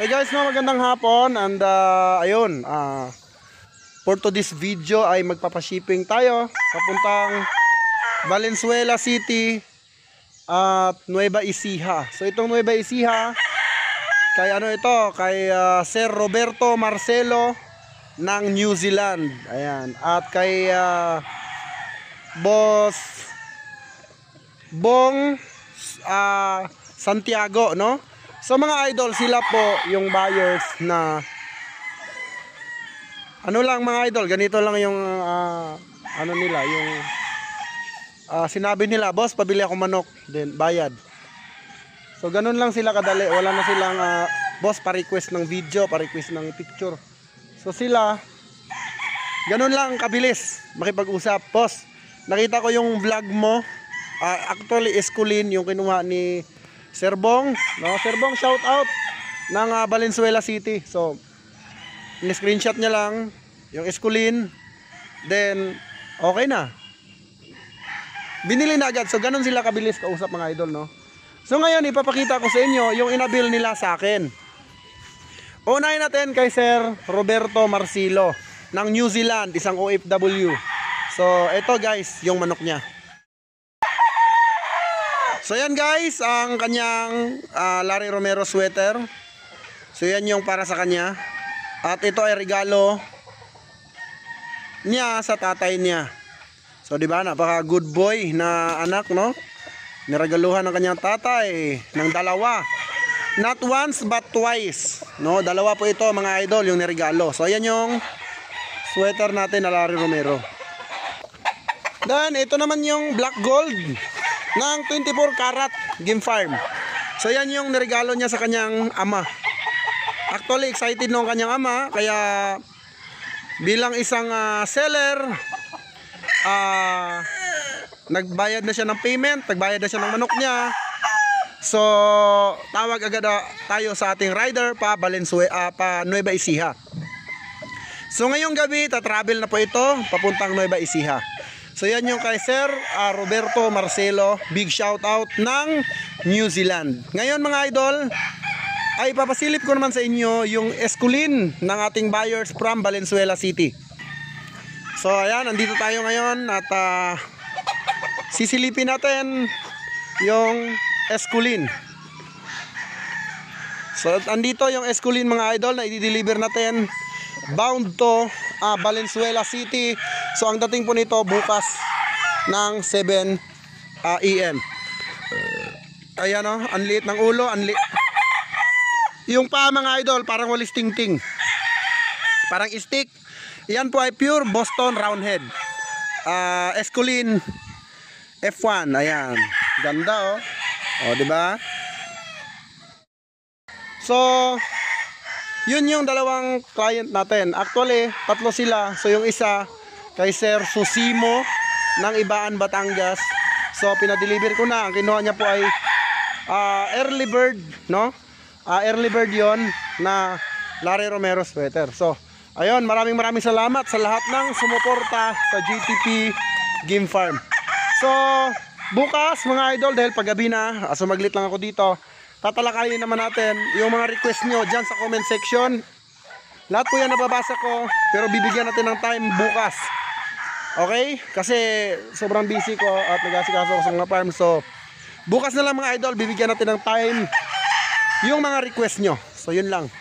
Hey guys, magandang hapon and ayun, for today's video ay magpapashipping tayo papuntang Valenzuela City at Nueva Ecija. So itong Nueva Ecija kay kay Sir Roberto Marcelo ng New Zealand. Ayan, at kay Boss Bong Santiago, no? So mga idol, sila po yung buyers na mga idol, ganito lang yung sinabi nila, boss, pabili ako manok, then bayad. So ganun lang sila kadali, wala na silang boss, pa-request ng video, pa-request ng picture. So sila ganun lang kabilis makipag-usap. Boss, nakita ko yung vlog mo, actually Esculin yung kinuha ni Sir Bong, no? Sir Bong, shout out ng Valenzuela City. So, in-screenshot niya lang yung Esculin, then okay na. Binili na agad. So, ganun sila kabilis kausap mga idol, no? So, ngayon ipapakita ko sa inyo yung inabil nila sa akin. Unahin natin kay Sir Roberto Marcelo ng New Zealand, isang OFW. So, ito guys, yung manok niya. So yan guys, ang kanyang Larry Romero sweater. So yan yung para sa kanya. At ito ay regalo niya sa tatay niya. So di ba, napaka good boy na anak, no? Niregaluhan ng kanyang tatay ng dalawa. Not once but twice, no? Dalawa po ito mga idol yung niregalo. So yan yung sweater natin na Larry Romero. Then ito naman yung black gold ng 24 karat game farm. So yan yung niregalo niya sa kanyang ama. Actually excited nung kanyang ama, kaya bilang isang seller, nagbayad na siya ng payment, nagbayad na siya ng manok niya. So tawag agad tayo sa ating rider pa Valenzuela, pa Nueva Ecija. So ngayong gabi tatravel na po ito papuntang Nueva Ecija. So yan yung kay Sir Roberto Marcelo, big shout out ng New Zealand. Ngayon mga idol, ay papasilip ko naman sa inyo yung Esculin ng ating buyers from Valenzuela City. So ayan, nandito tayo ngayon at sisilipin natin yung Esculin. So andito yung Esculin mga idol na i-deliver natin, bound to Valenzuela City. So ang dating po nito bukas ng 7 AM. Ayan o, ang liit ng ulo, yung pa mga idol parang walis ting-ting, parang stick. Yan po ay pure Boston Roundhead, Esculin F1. Ayan, ganda o diba? So yun yung dalawang client natin. Actually, tatlo sila. So yung isa kay Sir Susimo ng Ibaan, Batangas. So pinadeliver ko na. Ang kinuha niya po ay early bird, no? Early bird yon na Larry Romero sweater. So ayun, maraming salamat sa lahat ng sumuporta sa GTP Game Farm. So bukas mga idol, dahil paggabi na, sumaglit lang ako dito, tatalakayin naman natin yung mga request nyo dyan sa comment section. Lahat po yan nababasa ko, pero bibigyan natin ng time bukas. Okay? Kasi sobrang busy ko at nag-asikaso ko sa mga farm. So bukas na lang mga idol, bibigyan natin ng time yung mga request nyo. So yun lang.